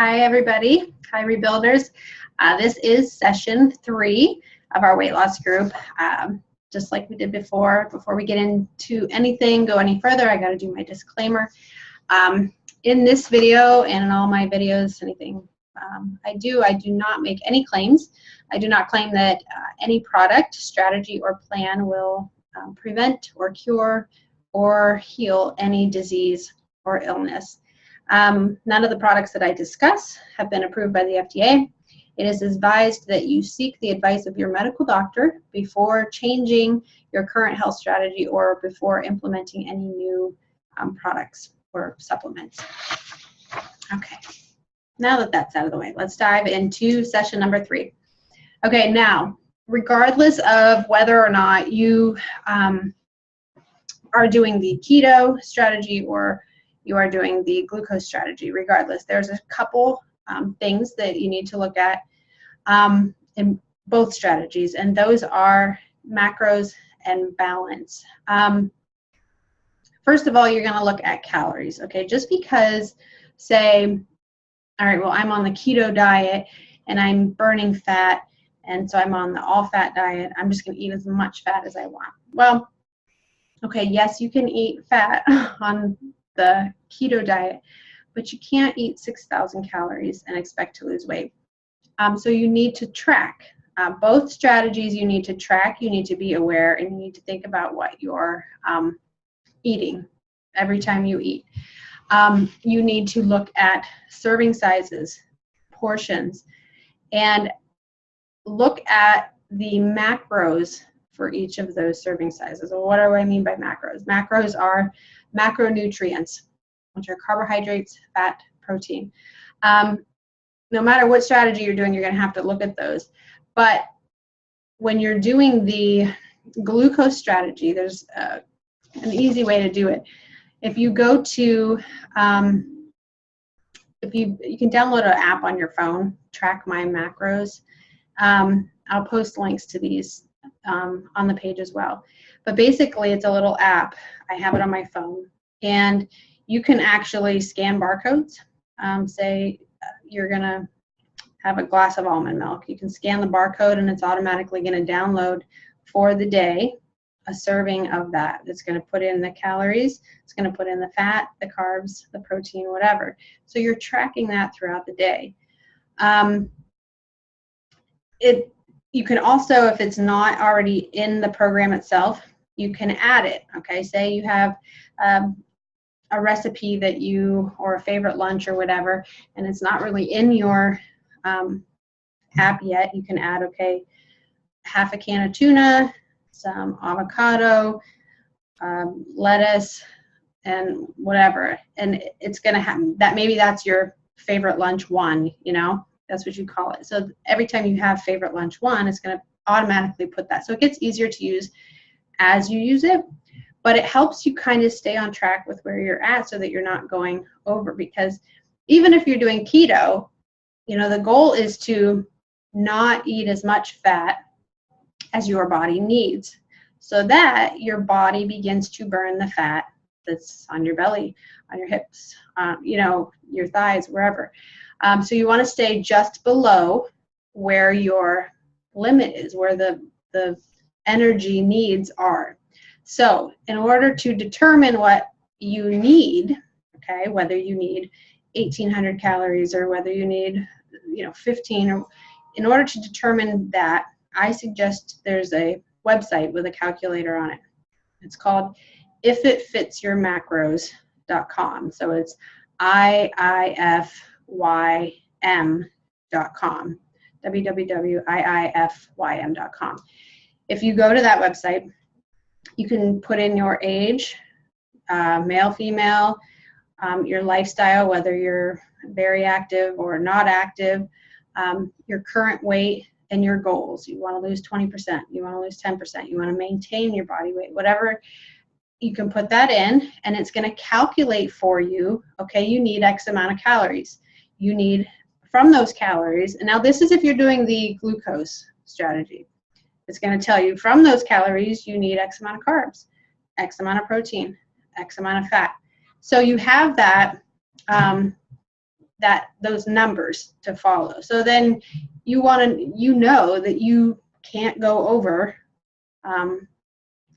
Hi everybody. Hi Rebuilders. This is session 3 of our weight loss group. Just like we did before we get into anything, go any further, I got to do my disclaimer. In this video and in all my videos, anything I do not make any claims. I do not claim that any product, strategy, or plan will prevent or cure or heal any disease or illness. None of the products that I discuss have been approved by the FDA. It is advised that you seek the advice of your medical doctor before changing your current health strategy or before implementing any new products or supplements. Okay, now that that's out of the way, let's dive into session number 3. Okay, now, regardless of whether or not you are doing the keto strategy or you are doing the glucose strategy, regardless, there's a couple things that you need to look at in both strategies, and those are macros and balance. First of all, you're going to look at calories, okay? Just because, say, all right, well, I'm on the keto diet and I'm burning fat, and so I'm on the all-fat diet, I'm just going to eat as much fat as I want. Well, okay, yes, you can eat fat on the keto diet, but you can't eat 6,000 calories and expect to lose weight. So you need to track. Both strategies you need to track, you need to be aware, and you need to think about what you're eating every time you eat. You need to look at serving sizes, portions, and look at the macros for each of those serving sizes. Well, what do I mean by macros? Macros are macronutrients, which are carbohydrates, fat, protein. No matter what strategy you're doing, you're going to have to look at those. But when you're doing the glucose strategy, there's an easy way to do it. If you go to, if you can download an app on your phone, Track My Macros. I'll post links to these on the page as well. But basically, it's a little app. I have it on my phone, and you can actually scan barcodes. Say you're going to have a glass of almond milk. You can scan the barcode, and it's automatically going to download for the day a serving of that. It's going to put in the calories, it's going to put in the fat, the carbs, the protein, whatever. So you're tracking that throughout the day. You can also, if it's not already in the program itself, you can add it. Okay, say you have a recipe that you, or a favorite lunch or whatever, and it's not really in your app yet, you can add, okay, half a can of tuna, some avocado, lettuce, and whatever. And it's going to happen that maybe that's your favorite lunch one, you know, that's what you call it. So every time you have favorite lunch one, it's going to automatically put that. So it gets easier to use as you use it, but it helps you kind of stay on track with where you're at so that you're not going over, because even if you're doing keto, you know, the goal is to not eat as much fat as your body needs, so that your body begins to burn the fat that's on your belly, on your hips, you know, your thighs, wherever. So you want to stay just below where your limit is, where the energy needs are. So in order to determine what you need, okay, whether you need 1,800 calories or whether you need, you know, 15, or in order to determine that, I suggest there's a website with a calculator on it. It's called ifitfitsyourmacros.com. So it's IIFYM.com, www.iifym.com. If you go to that website, you can put in your age, male, female, your lifestyle, whether you're very active or not active, your current weight, and your goals. You want to lose 20%, you want to lose 10%, you want to maintain your body weight, whatever. You can put that in, and it's going to calculate for you, okay, you need X amount of calories. You need from those calories, and now this is if you're doing the glucose strategy. It's going to tell you from those calories, you need X amount of carbs, X amount of protein, X amount of fat. So you have that those numbers to follow. So then you know that you can't go over,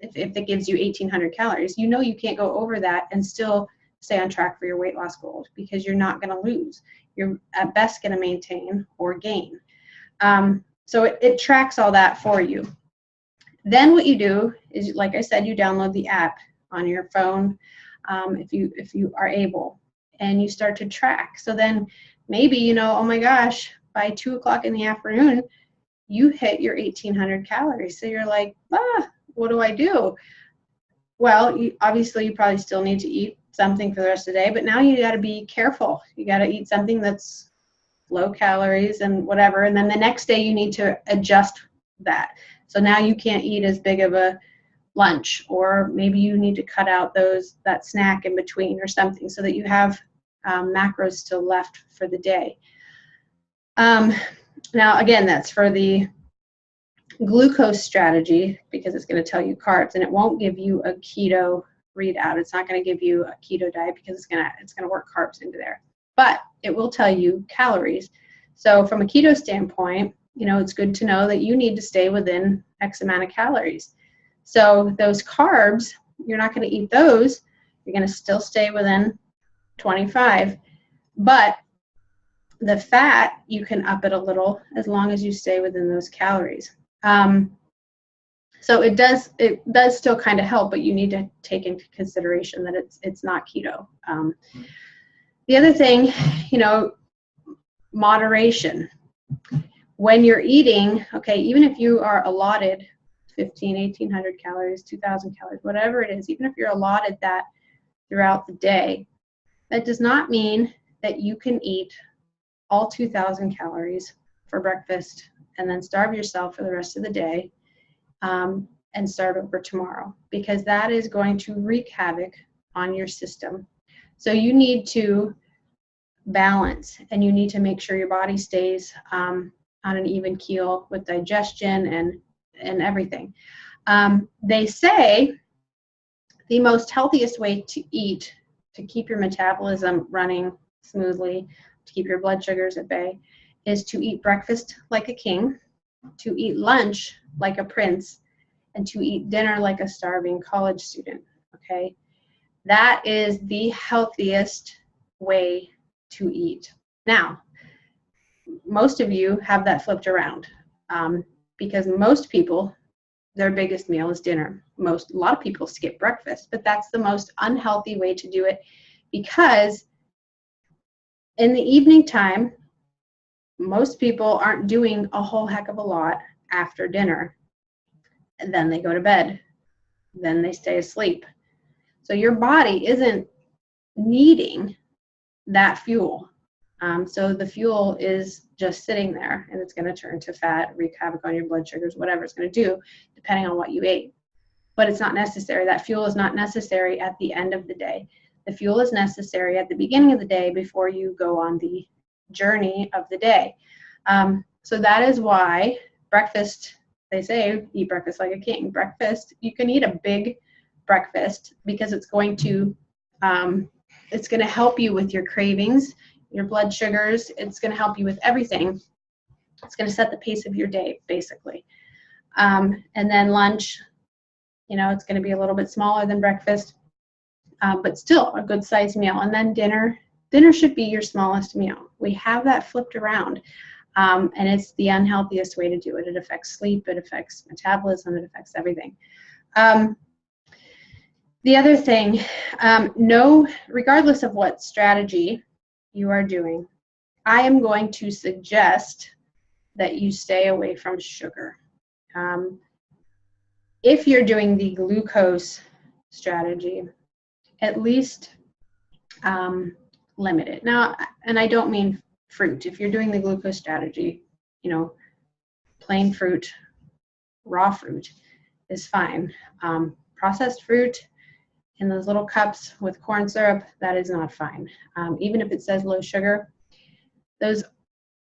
if it gives you 1,800 calories, you know you can't go over that and still stay on track for your weight loss goal, because you're not going to lose. You're at best going to maintain or gain. So it tracks all that for you. Then what you do is, like I said, you download the app on your phone, if you are able, and you start to track. So then maybe, you know, oh my gosh, by 2 o'clock in the afternoon, you hit your 1,800 calories. So you're like, what do I do? Well, obviously you probably still need to eat something for the rest of the day, but now you got to be careful. You got to eat something that's low calories and whatever. And then the next day you need to adjust that. So now you can't eat as big of a lunch, or maybe you need to cut out that snack in between or something, so that you have macros still left for the day. Now, again, that's for the glucose strategy, because it's going to tell you carbs, and it won't give you a keto readout. It's not going to give you a keto diet, because it's going to work carbs into there. But it will tell you calories. So from a keto standpoint, you know, it's good to know that you need to stay within X amount of calories. So those carbs, you're not going to eat those. You're going to still stay within 25. But the fat, you can up it a little as long as you stay within those calories. So it does still kind of help, but you need to take into consideration that it's not keto. The other thing, you know, moderation. When you're eating, okay, even if you are allotted 1,800 calories, 2,000 calories, whatever it is, even if you're allotted that throughout the day, that does not mean that you can eat all 2,000 calories for breakfast and then starve yourself for the rest of the day, and start over tomorrow, because that is going to wreak havoc on your system. So you need to balance, and you need to make sure your body stays on an even keel with digestion and everything. They say the most healthiest way to eat, to keep your metabolism running smoothly, to keep your blood sugars at bay, is to eat breakfast like a king, to eat lunch like a prince, and to eat dinner like a starving college student. Okay, that is the healthiest way to eat. Now, most of you have that flipped around, because most people, their biggest meal is dinner. A lot of people skip breakfast, but that's the most unhealthy way to do it, because in the evening time, most people aren't doing a whole heck of a lot after dinner. And then they go to bed. Then they stay asleep. So your body isn't needing that fuel. So the fuel is just sitting there, and it's going to turn to fat, wreak havoc on your blood sugars, whatever it's going to do, depending on what you ate. But it's not necessary. That fuel is not necessary at the end of the day. The fuel is necessary at the beginning of the day, before you go on the journey of the day. So that is why breakfast, they say, eat breakfast like a king. Breakfast, you can eat a big breakfast, because it's going to help you with your cravings, your blood sugars. It's going to help you with everything. It's going to set the pace of your day, basically. And then lunch, you know, it's going to be a little bit smaller than breakfast, but still a good sized meal. And then dinner should be your smallest meal. We have that flipped around, and it's the unhealthiest way to do it. It affects sleep, it affects metabolism, it affects everything. The other thing, regardless of what strategy you are doing, I am going to suggest that you stay away from sugar. If you're doing the glucose strategy, at least limit it. Now, and I don't mean fruit. If you're doing the glucose strategy, you know, plain fruit, raw fruit is fine. Processed fruit in those little cups with corn syrup, that is not fine. Even if it says low sugar, those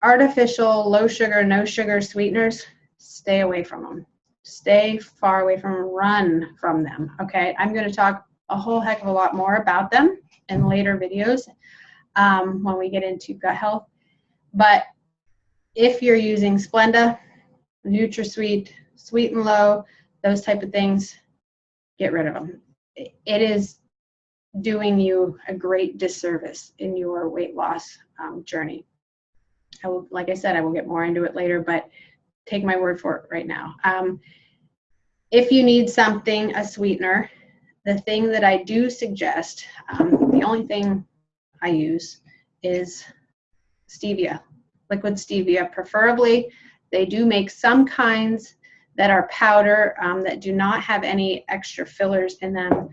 artificial low sugar, no sugar sweeteners, stay away from them. Stay far away from them, run from them, okay? I'm going to talk a whole heck of a lot more about them in later videos. when we get into gut health. But if you're using Splenda, NutraSweet, Sweet and Low, those type of things, get rid of them. It is doing you a great disservice in your weight loss journey. Like I said, I will get more into it later, but take my word for it right now. If you need something, a sweetener, the thing that I do suggest, the only thing I use is stevia, liquid stevia preferably. They do make some kinds that are powder that do not have any extra fillers in them,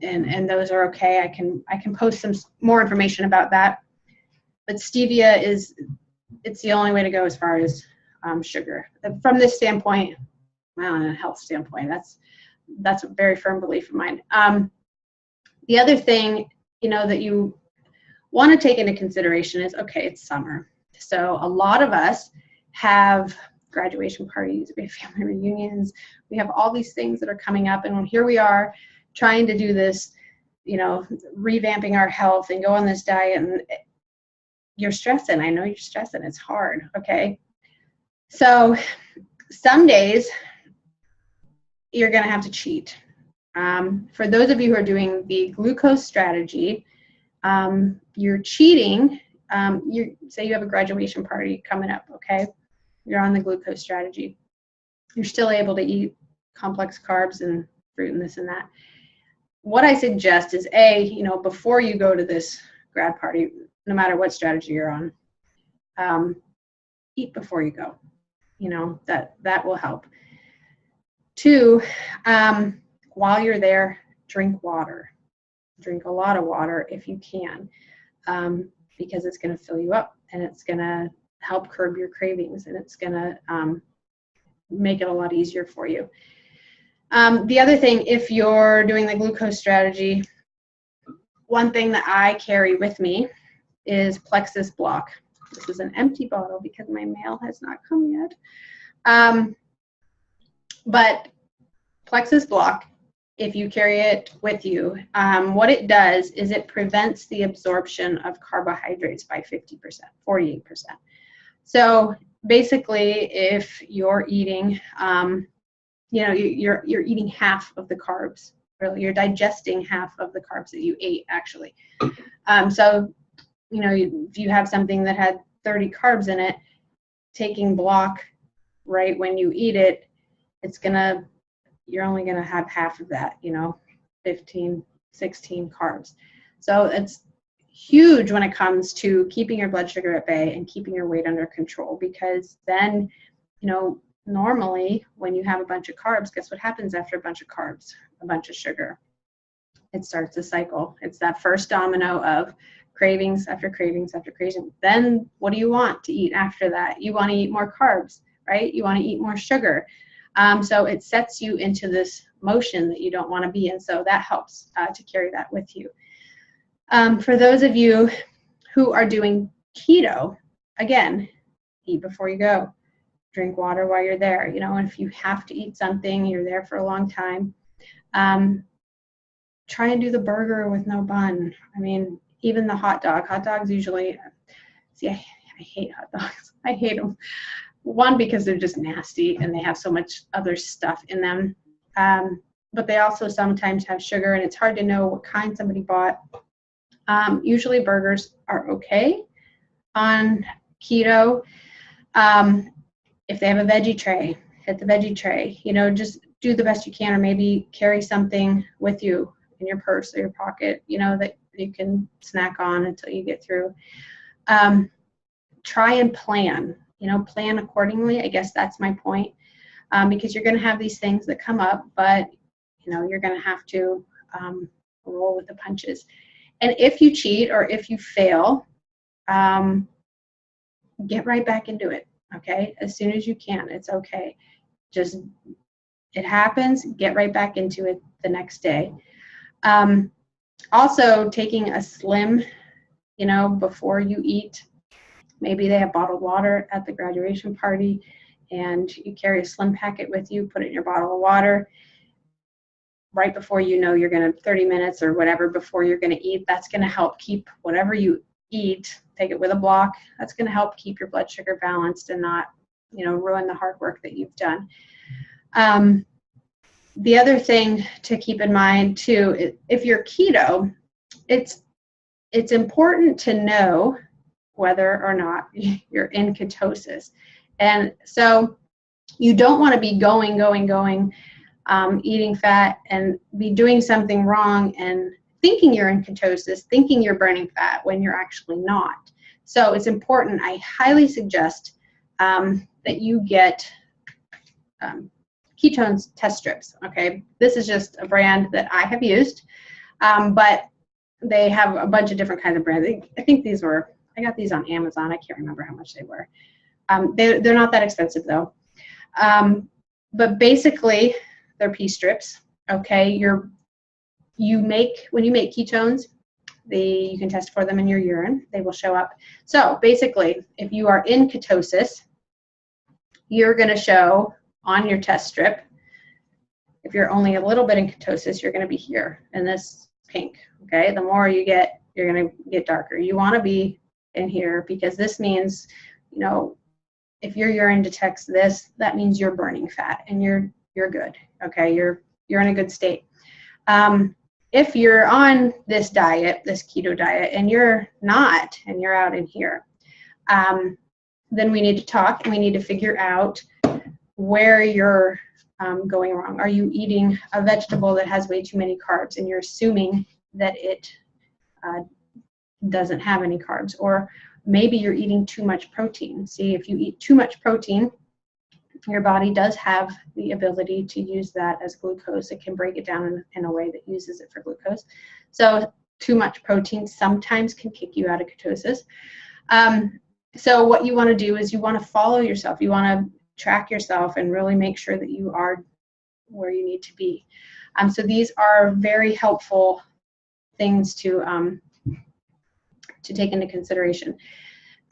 and those are okay. I can post some more information about that. But stevia it's the only way to go as far as sugar. From this standpoint, well, in a health standpoint, that's a very firm belief of mine. The other thing, that you want to take into consideration is, okay, it's summer. So a lot of us have graduation parties, we have family reunions, we have all these things that are coming up, and here we are trying to do this, revamping our health and go on this diet, and you're stressing. I know you're stressing. It's hard, okay? So some days you're going to have to cheat. For those of you who are doing the glucose strategy, you're cheating. Say you have a graduation party coming up, okay? You're on the glucose strategy. You're still able to eat complex carbs and fruit and this and that. What I suggest is, before you go to this grad party, no matter what strategy you're on, eat before you go. That will help. 2, while you're there, drink water. Drink a lot of water if you can, because it's going to fill you up, and it's going to help curb your cravings, and it's going to make it a lot easier for you. The other thing, if you're doing the glucose strategy, one thing that I carry with me is Plexus Block. This is an empty bottle because my mail has not come yet. But Plexus Block, if you carry it with you, what it does is it prevents the absorption of carbohydrates by 50%, 48%. So basically, if you're eating, you're eating half of the carbs. Really, you're digesting half of the carbs that you ate, actually. So, if you have something that had 30 carbs in it, taking Block right when you eat it, you're only gonna have half of that, 15, 16 carbs. So it's huge when it comes to keeping your blood sugar at bay and keeping your weight under control, because then, normally when you have a bunch of carbs, guess what happens after a bunch of carbs? A bunch of sugar. It starts a cycle. It's that first domino of cravings after cravings after cravings. Then what do you want to eat after that? You want to eat more carbs, right? You want to eat more sugar. So it sets you into this motion that you don't want to be in. So that helps to carry that with you. For those of you who are doing keto, again, eat before you go. Drink water while you're there. And if you have to eat something, you're there for a long time, try and do the burger with no bun. I mean, even the hot dogs usually, I hate hot dogs. I hate them. One, because they're just nasty and they have so much other stuff in them. But they also sometimes have sugar, and it's hard to know what kind somebody bought. Usually burgers are okay on keto. If they have a veggie tray, hit the veggie tray. Just do the best you can, or maybe carry something with you in your purse or your pocket, that you can snack on until you get through. Try and plan. Plan accordingly. I guess that's my point, because you're going to have these things that come up, but you're going to have to roll with the punches. And if you cheat or if you fail, get right back into it. Okay, as soon as you can. It's okay. It happens. Get right back into it the next day. Also, taking a slim, before you eat. Maybe they have bottled water at the graduation party, and you carry a slim packet with you, put it in your bottle of water. right before you know you're going to 30 minutes or whatever before you're going to eat. That's going to help keep whatever you eat, take it with a block. That's going to help keep your blood sugar balanced and not, you know, ruin the hard work that you've done. The other thing to keep in mind too, is if you're keto, it's important to know whether or not you're in ketosis. And so you don't want to be going, eating fat and be doing something wrong and thinking you're in ketosis, thinking you're burning fat when you're actually not. So it's important. I highly suggest that you get ketones test strips. Okay, this is just a brand that I have used, but they have a bunch of different kinds of brands. I think I got these on Amazon. I can't remember how much they were. They're not that expensive though. But basically, they're pee strips. Okay, when you make ketones, you can test for them in your urine. They will show up. So basically, if you are in ketosis, you're going to show on your test strip. If you're only a little bit in ketosis, you're going to be here in this pink. Okay, the more you get, you're going to get darker. You want to be in here because this means, you know, if your urine detects this, that means you're burning fat and you're good. Okay, you're in a good state. If you're on this diet, this keto diet, and you're not, and you're out in here, then we need to talk and we need to figure out where you're going wrong. Are you eating a vegetable that has way too many carbs and you're assuming that it doesn't have any carbs? Or maybe you're eating too much protein. See, if you eat too much protein, your body does have the ability to use that as glucose. It can break it down in a way that uses it for glucose. So too much protein sometimes can kick you out of ketosis. So what you want to do is you want to follow yourself. You want to track yourself and really make sure that you are where you need to be. So these are very helpful things to take into consideration.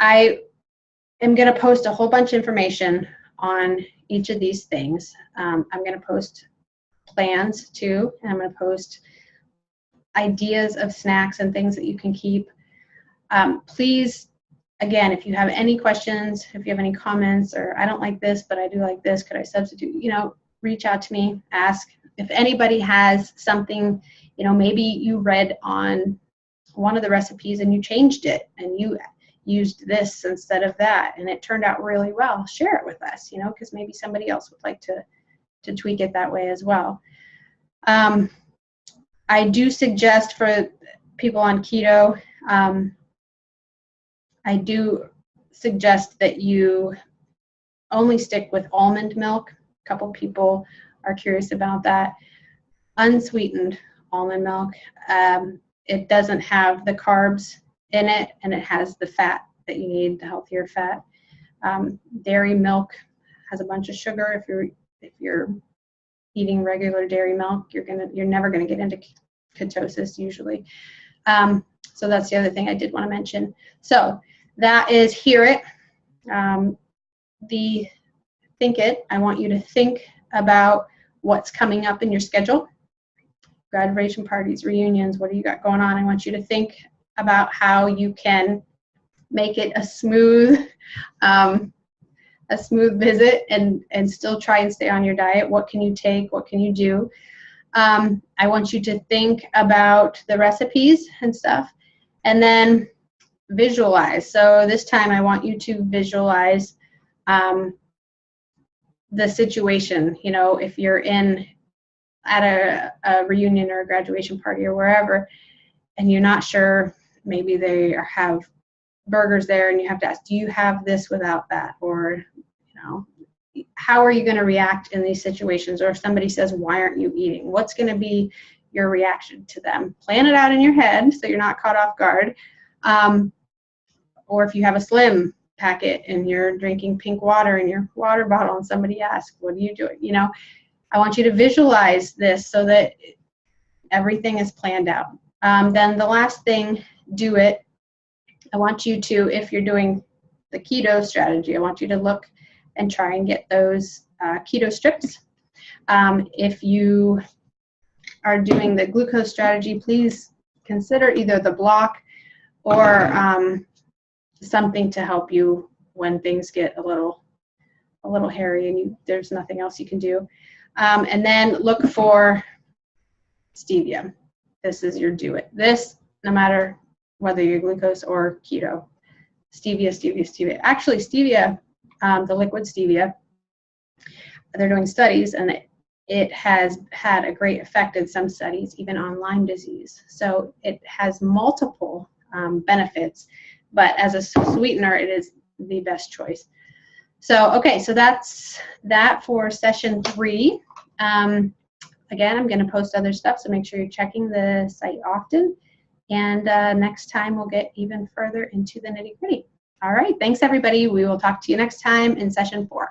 I am going to post a whole bunch of information on each of these things. I'm going to post plans too, and I'm going to post ideas of snacks and things that you can keep. Please, again, if you have any questions, if you have any comments, or I don't like this, but I do like this, could I substitute? You know, reach out to me, ask. If anybody has something, you know, maybe you read on one of the recipes and you changed it and you used this instead of that and it turned out really well, share it with us, you know, because maybe somebody else would like to tweak it that way as well. I do suggest for people on keto, I do suggest that you only stick with almond milk. A couple people are curious about that. Unsweetened almond milk. It doesn't have the carbs in it, and it has the fat that you need, the healthier fat. Dairy milk has a bunch of sugar. If you're eating regular dairy milk, you're never gonna get into ketosis usually. So that's the other thing I did want to mention. So that is Hear It. The Think It. I want you to think about what's coming up in your schedule. Graduation parties, reunions, what do you got going on? I want you to think about how you can make it a smooth visit and still try and stay on your diet. What can you take? What can you do? I want you to think about the recipes and stuff, and then visualize. So this time I want you to visualize the situation. You know, if you're at a reunion or a graduation party or wherever, and you're not sure, maybe they have burgers there and you have to ask, do you have this without that? Or, you know, how are you going to react in these situations? Or if somebody says, why aren't you eating? What's going to be your reaction to them? Plan it out in your head so you're not caught off guard. Or if you have a slim packet and you're drinking pink water in your water bottle and somebody asks, what are you doing? You know, I want you to visualize this so that everything is planned out. Then the last thing, do it. I want you to, if you're doing the keto strategy, I want you to look and try and get those keto strips. If you are doing the glucose strategy, please consider either the block or something to help you when things get a little hairy and there's nothing else you can do. And then look for stevia. This is your do it. This, no matter whether you're glucose or keto. Stevia, stevia, stevia. Actually, stevia, the liquid stevia, they're doing studies, and it has had a great effect in some studies, even on Lyme disease. So it has multiple benefits, but as a sweetener, it is the best choice. So, okay, so that's that for session 3. Again, I'm going to post other stuff, so make sure you're checking the site often. And next time we'll get even further into the nitty-gritty. All right, thanks everybody. We will talk to you next time in session 4.